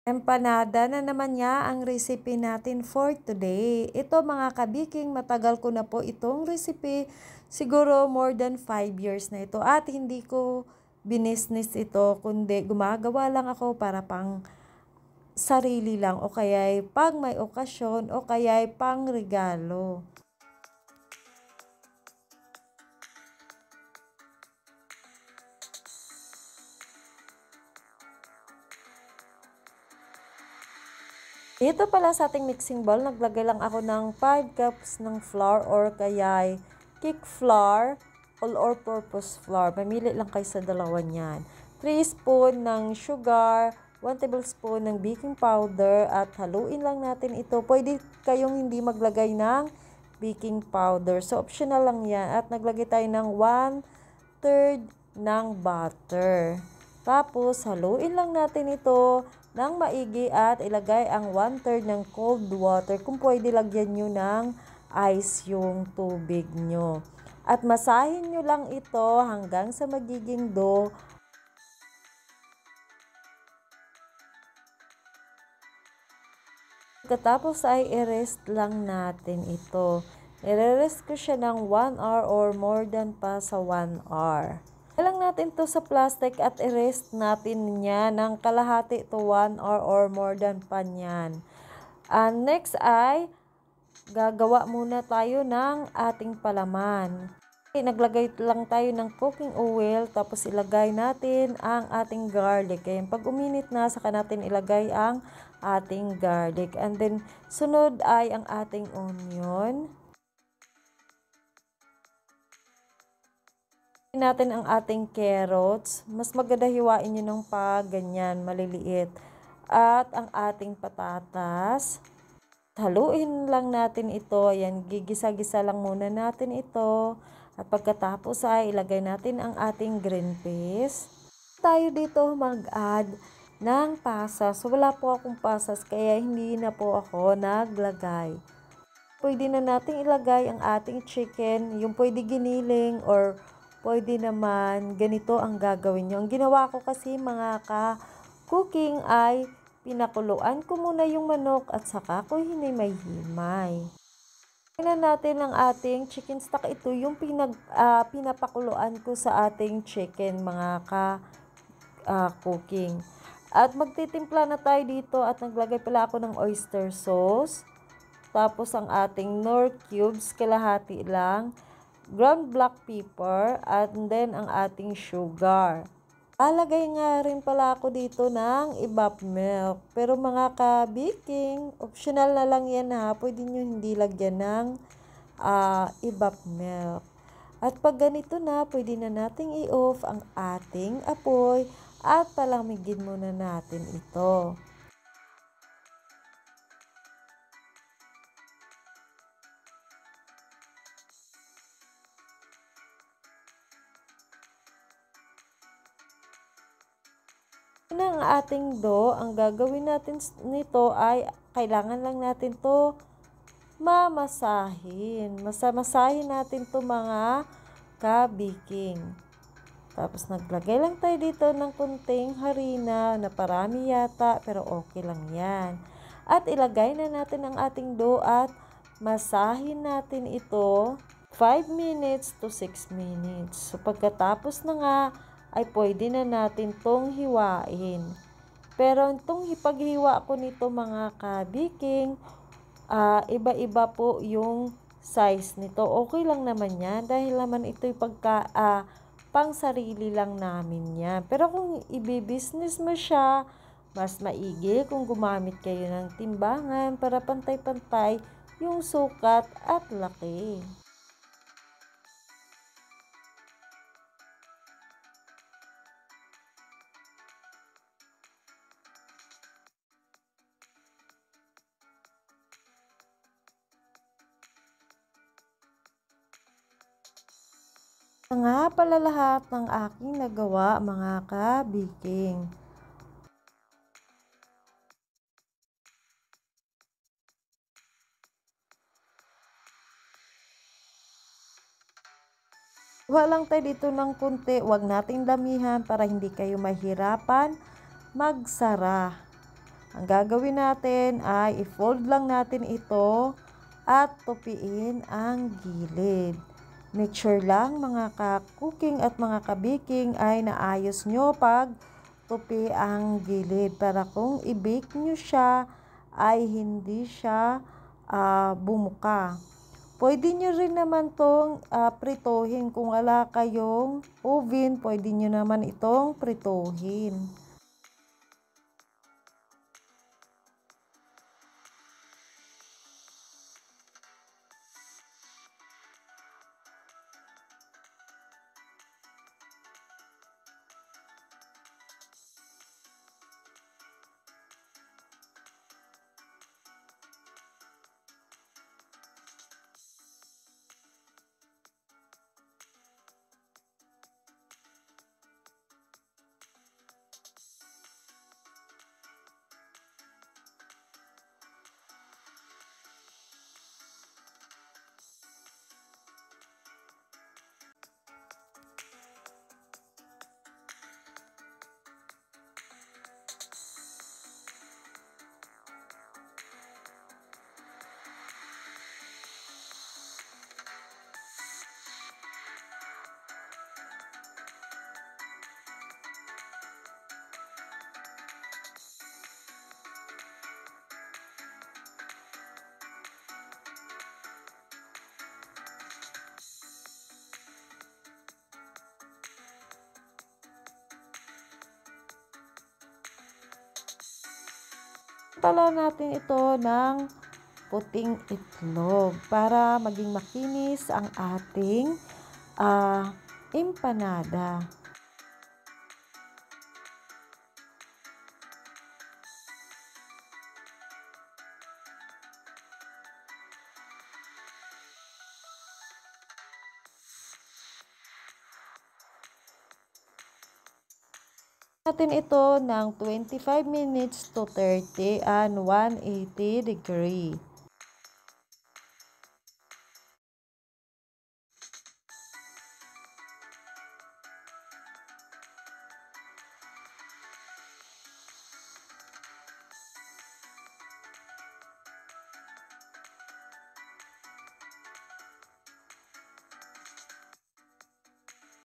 Empanada na naman nga ang recipe natin for today. Ito mga kabiking, matagal ko na po itong recipe. Siguro more than 5 years na ito. At hindi ko binisnis ito, kundi gumagawa lang ako para pang sarili lang o kaya'y pag may okasyon o kaya'y pang regalo. Dito pala sa ating mixing bowl, naglagay lang ako ng 5 cups ng flour or kaya'y cake flour, all-purpose flour. Mamili lang kayo sa dalawa niyan. 3 spoon ng sugar, 1 tablespoon ng baking powder at haluin lang natin ito. Pwede kayong hindi maglagay ng baking powder. So, optional lang yan. At naglagay tayo ng 1/3 ng butter. Tapos, haluin lang natin ito ng maigi at ilagay ang 1/3 ng cold water. Kung pwede, lagyan nyo ng ice yung tubig nyo. At masahin nyo lang ito hanggang sa magiging dough. Pagkatapos ay i-rest lang natin ito. I-rest ko siya ng 1 hour or more than pa sa 1 hour. Ilang natin to sa plastic at i-rest natin niya ng kalahati to 1 hour or more than pa niyan. And next ay gagawa muna tayo ng ating palaman. Okay, naglagay lang tayo ng cooking oil tapos ilagay natin ang ating garlic. Kaya pag uminit na, saka natin ilagay ang ating garlic. And then sunod ay ang ating onion. Natin ang ating carrots. Mas maganda hiwain nyo ng ganyan, maliliit. At ang ating patatas. Haluin lang natin ito. Ayan, gigisa-gisa lang muna natin ito. At pagkatapos ay ilagay natin ang ating green peas. Tayo dito mag-add ng pasas. So, wala po akong pasas kaya hindi na po ako naglagay. Pwede na natin ilagay ang ating chicken. Yung pwede giniling or pwede naman ganito ang gagawin nyo. Ang ginawa ko kasi mga ka-cooking ay pinakuluan ko muna yung manok at saka ko hinimay-himay. Tingnan natin ang ating chicken stock. Ito yung pinapakuluan ko sa ating chicken mga ka-cooking. At magtitimpla na tayo dito at naglagay pala ako ng oyster sauce. Tapos ang ating Knorr cubes, kalahati lang. Ground black pepper, at then ang ating sugar. Alagay nga rin pala ako dito ng evap milk. Pero mga ka-baking, optional na lang yan ha. Pwede nyo hindi lagyan ng evap milk. At pag ganito na, pwede na nating i-off ang ating apoy at palamigin muna natin ito. Ang ating dough, ang gagawin natin nito ay kailangan lang natin to mamasahin. Masahin natin to mga ka-baking. Tapos naglagay lang tayo dito ng kunting harina na parami yata pero okay lang yan. At ilagay na natin ang ating dough at masahin natin ito 5 minutes to 6 minutes. So pagkatapos na nga ay pwede na natin tong hiwain. Pero itong paghiwa ko nito mga ka-baking, iba-iba po yung size nito. Okay lang naman yan dahil naman ito'y pang sarili lang namin yan. Pero kung ibibusiness mo siya, mas maigi kung gumamit kayo ng timbangan para pantay-pantay yung sukat at laki. Nga pala lahat ng aking nagawa mga ka-baking. Kuha lang tayo dito ng kunti, huwag nating damihan para hindi kayo mahirapan magsara. Ang gagawin natin ay i-fold lang natin ito at tupiin ang gilid. Make sure lang mga ka-cooking at mga ka-baking ay naayos nyo pag tupi ang gilid para kung i-bake nyo siya ay hindi siya bumuka. Pwede nyo rin naman itong prituhin. Kung wala kayong oven, pwede nyo naman itong prituhin. Tala natin ito ng puting itlog para maging makinis ang ating empanada. Natin ito ng 25 minutes to 30 and 180 degree.